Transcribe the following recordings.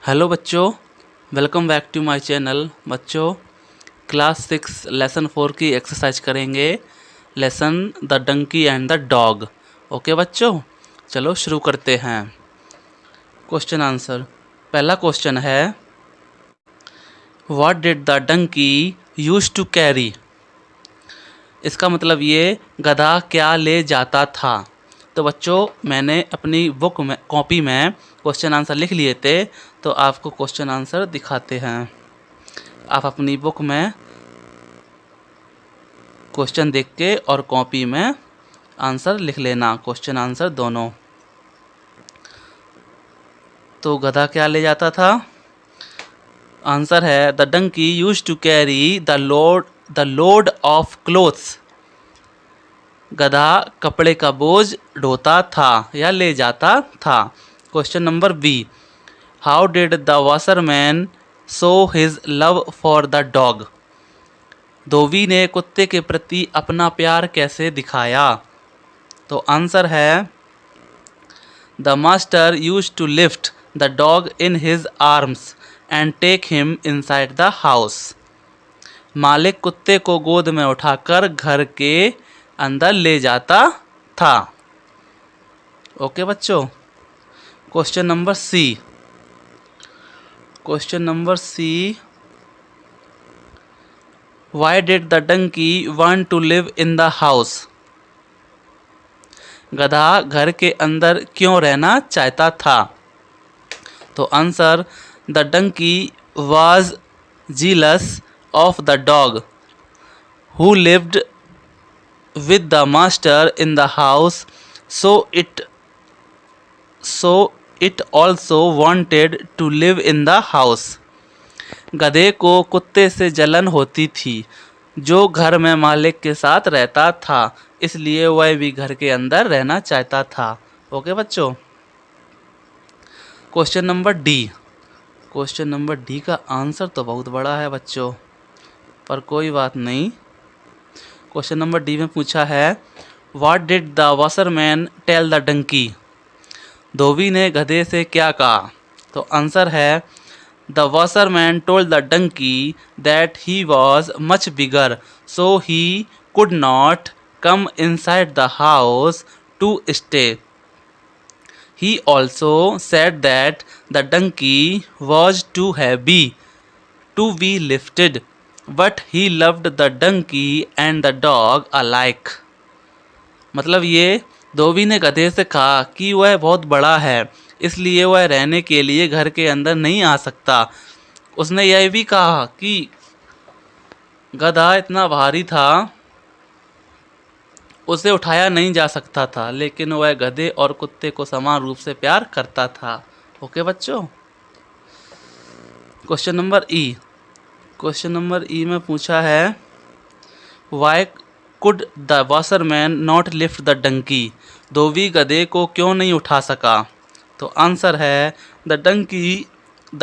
Hello बच्चों, welcome back to my channel. बच्चों, class 6 lesson 4 की एक्सरसाइज करेंगे। Lesson the donkey and the dog. Okay बच्चों, चलो शुरू करते हैं। Question answer. पहला क्वेश्चन है, what did the donkey use to carry. इसका मतलब ये गधा क्या ले जाता था। तो बच्चों, मैंने अपनी बुक में कॉपी में क्वेश्चन आंसर लिख लिए थे, तो आपको क्वेश्चन आंसर दिखाते हैं। आप अपनी बुक में क्वेश्चन देख के और कॉपी में आंसर लिख लेना, क्वेश्चन आंसर दोनों। तो गधा क्या ले जाता था? आंसर है, the donkey used to carry the load of clothes. गधा कपड़े का बोझ ढोता था या ले जाता था। Question number B, how did the washerman show his love for the dog. धोबी ने कुत्ते के प्रति अपना प्यार कैसे दिखाया। तो आंसर है, the master used to lift the dog in his arms and take him inside the house. मालिक कुत्ते को गोद में उठाकर घर के अंदर ले जाता था। ओके बच्चों। Question number C. Question number C, why did the donkey want to live in the house. गधा घर के अंदर क्यों रहना चाहता था। तो answer, the donkey was jealous of the dog who lived with the master in the house, so it also wanted to live in the house. गधे को कुत्ते से जलन होती थी जो घर में मालिक के साथ रहता था, इसलिए वह भी घर के अंदर रहना चाहता था। ओके बच्चों। Question number D. Question number D का आंसर तो बहुत बड़ा है बच्चों, पर कोई बात नहीं। क्वेश्चन नंबर डी में पूछा है, what did the washerman tell the donkey. धोबी ने गधे से क्या कहा। तो आंसर है, the washerman told the donkey that he was much bigger so he could not come inside the house to stay. He also said that the donkey was too heavy to be lifted but he loved the donkey and the dog alike. मतलब ये, धोबी ने गधे से कहा कि वह बहुत बड़ा है, इसलिए वह रहने के लिए घर के अंदर नहीं आ सकता। उसने यह भी कहा कि गधा इतना भारी था, उसे उठाया नहीं जा सकता था, लेकिन वह गधे और कुत्ते को समान रूप से प्यार करता था। ओके बच्चों। Question number E. Question number E में पूछा है, why could the washerman not lift the donkey. धोबी गधे को क्यों नहीं उठा सका। तो आंसर है, the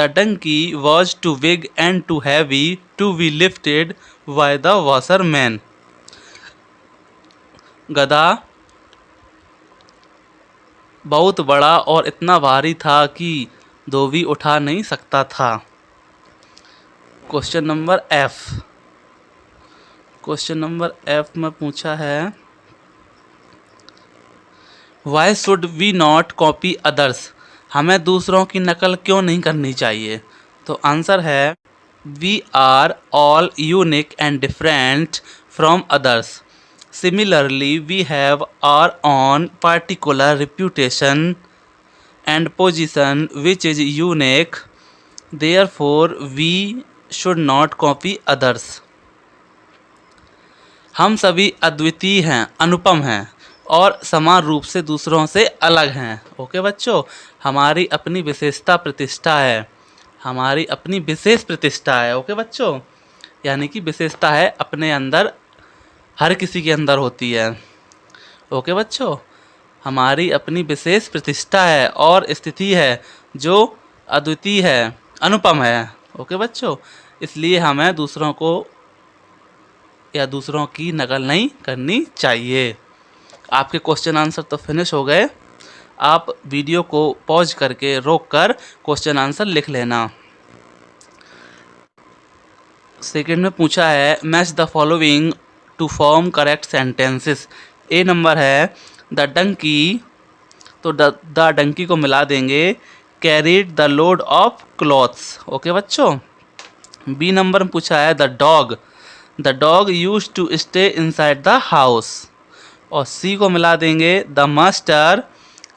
donkey was too big and too heavy to be lifted by the washerman. गधा बहुत बड़ा और इतना भारी था कि धोबी उठा नहीं सकता था। Question number F. Question number F में पूछा है, why should we not copy others. हमें दूसरों की नकल क्यों नहीं करनी चाहिए। तो आंसर है, we are all unique and different from others. Similarly we have our own particular reputation and position which is unique, therefore we should not copy others. हम सभी अद्वितीय हैं, अनुपम हैं और समान रूप से दूसरों से अलग हैं। ओके बच्चों, हमारी अपनी विशेषता प्रतिष्ठा है, हमारी अपनी विशेष प्रतिष्ठा है। ओके बच्चों, यानी कि विशेषता है अपने अंदर, हर किसी के अंदर होती है। ओके बच्चों, हमारी अपनी विशेष प्रतिष्ठा है और स्थिति है जो अद्वितीय है, अनुपम है। ओके बच्चों, इसलिए हमें दूसरों को या दूसरों की नकल नहीं करनी चाहिए। आपके क्वेश्चन आंसर तो फिनिश हो गए। आप वीडियो को पॉज करके रोक कर क्वेश्चन आंसर लिख लेना। सेकंड में पूछा है match the following to form correct sentences. A number है द डंकी, तो द डंकी को मिला देंगे carried the load of clothes. Okay बच्चों। बी नंबर में पूछा है the dog use to stay inside the house. और सी को मिला देंगे the master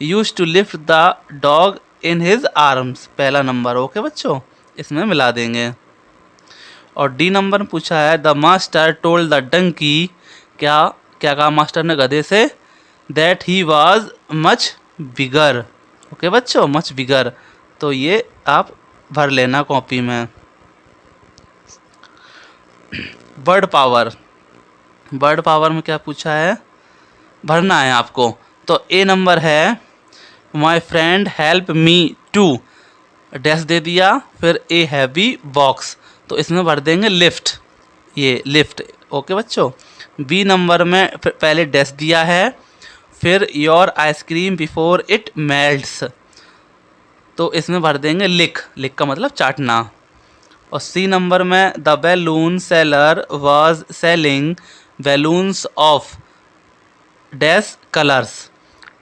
use to lift the dog in his arms. पहला नंबर। ओके बच्चों, इसमें मिला देंगे। और डी नंबर में पूछा है the master told the donkey, क्या क्या कहा मास्टर ने गधे से, that he was much bigger. Okay बच्चों, मच बिगर। तो ये आप भर लेना कॉपी में। वर्ड पावर में क्या पूछा है, भरना है आपको। तो ए नंबर है my friend help me to dash दे दिया, फिर ए हैवी बॉक्स, तो इसमें भर देंगे लिफ्ट, ये लिफ्ट। ओके बच्चों। बी नंबर में पहले डैश दिया है, फिर your ice cream before it melts, तो इसमें भर देंगे लिक का मतलब चाटना। और सी नंबर में the balloon seller was selling balloons of dash colours,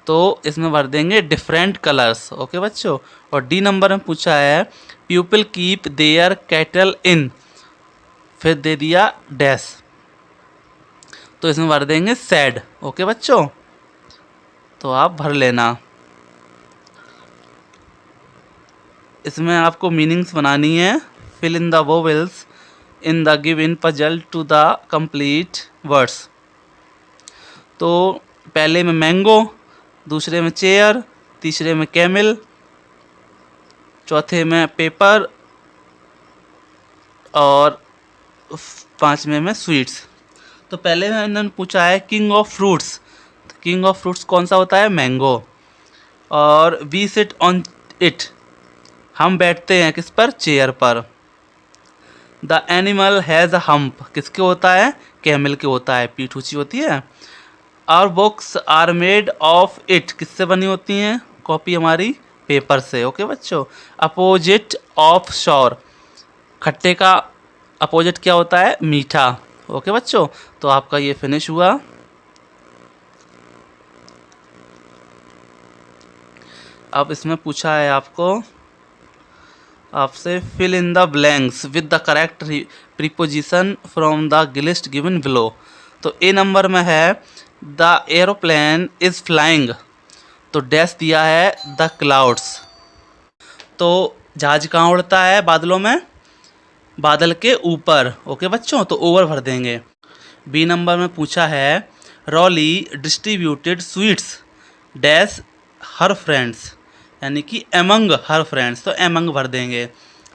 तो इसमें भर देंगे डिफरेंट कलर्स। ओके बच्चों। और डी नंबर में पूछा है पीपल कीप देयर कैटल इन, फिर दे दिया डैश, तो इसमें भर देंगे सैड। ओके बच्चों, तो आप भर लेना। इसमें आपको मीनिंग्स बनानी है। Fill in the vowels in the given puzzle to the complete words. तो पहले में मैंगो, दूसरे में चेयर, तीसरे में कैमल, चौथे में पेपर और पांचवें में स्वीट्स। तो पहले में इन्होंने पूछा है किंग ऑफ फ्रूट्स, तो किंग ऑफ फ्रूट्स कौन सा होता है, मैंगो। और वी सिट ऑन इट, हम बैठते हैं किस पर, चेयर पर। The animal has a hump, किसके होता है, कैमल के होता है, पीठ ऊंची होती है। Our books are made of it, किससे बनी होती हैं कॉपी हमारी, पेपर से। ओके बच्चों। अपोजिट ऑफ शॉर, खट्टे का अपोजिट क्या होता है, मीठा। ओके बच्चों, तो आपका ये फिनिश हुआ। अब इसमें पूछा है आपसे fill in the blanks with the correct preposition from the list given below. तो ए नंबर में है द एरोप्लेन इज फ्लाइंग, तो डैश दिया है द क्लाउड्स, तो जहाज कहाँ उड़ता है, बादलों में, बादल के ऊपर। ओके बच्चों, तो ओवर भर देंगे। बी नंबर में पूछा है really distributed sweets dash her friends, यानी कि एमंग हर फ्रेंड्स, तो एमंग भर देंगे।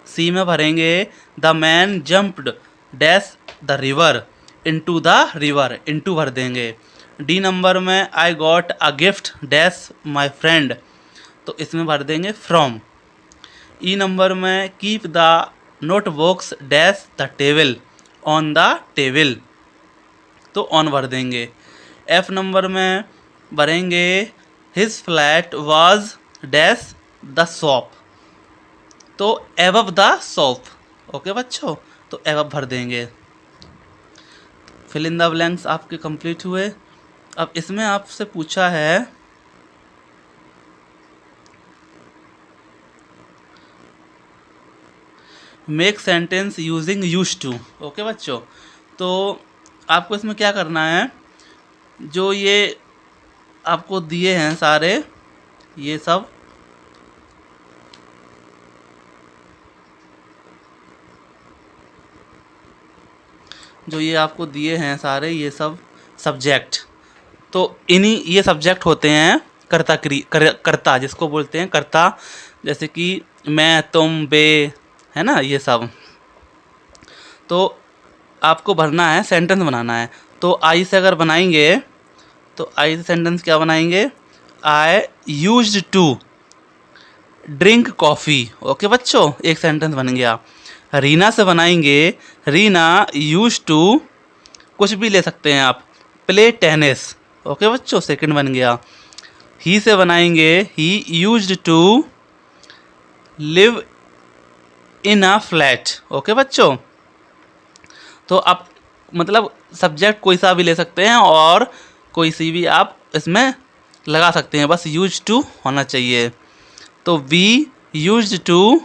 सी में भरेंगे the man jumped dash the river into the river, into भर देंगे। डी नंबर में I got a gift dash my friend, तो इसमें भर देंगे फ्रॉम। ई नंबर में keep the notebooks dash the table on the table, तो on भर देंगे। एफ नंबर में भरेंगे his flat was dash the shop, तो एबव द शॉप। ओके बच्चों, तो एबव भर देंगे। फिल इन द ब्लैंक्स आपके कंप्लीट हुए। अब इसमें आपसे पूछा है make sentence using use to. Okay बच्चों, तो आपको इसमें क्या करना है, जो ये आपको दिए हैं सारे, ये सब जो ये आपको दिए हैं सारे, ये सब सब्जेक्ट, तो इन्हीं ये सब्जेक्ट होते हैं कर्ता जिसको बोलते हैं कर्ता, जैसे कि मैं, तुम, बे, है ना, ये सब। तो आपको भरना है, सेंटेंस बनाना है। तो आई से अगर बनाएंगे, तो आई से सेंटेंस क्या बनाएंगे, I used to drink coffee. Okay बच्चों, एक सेंटेंस बन गया। रीना से बनाएंगे, रीना यूज टू, कुछ भी ले सकते हैं आप, प्ले टेनिस। ओके बच्चों, सेकंड बन गया। ही से बनाएंगे he used to live in a flat. Okay बच्चों, तो आप मतलब सब्जेक्ट कोई सा भी ले सकते हैं और कोई सी भी आप इसमें लगा सकते हैं, बस यूज टू होना चाहिए। तो we used to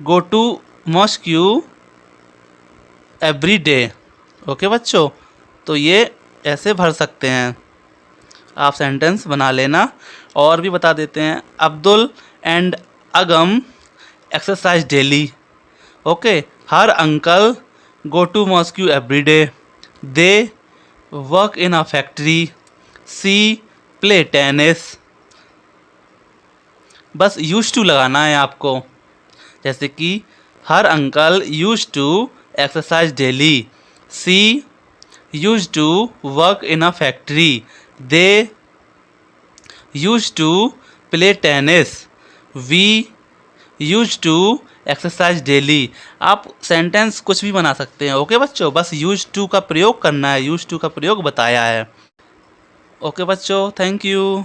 go to mosque every day. Okay बच्चों, तो ये ऐसे भर सकते हैं, आप सेंटेंस बना लेना। और भी बता देते हैं, Abdul and Agam exercise daily. Okay, her uncle go to mosque every day, they work in a factory, she play tennis. बस यूज टू लगाना है आपको, जैसे कि her uncle use to exercise daily, she use to work in a factory, they use to play tennis, we use to exercise daily. आप sentence कुछ भी बना सकते हैं। ओके बच्चों, बस यूज टू का प्रयोग करना है, यूज टू का प्रयोग बताया है। ओके बच्चों, थैंक यू।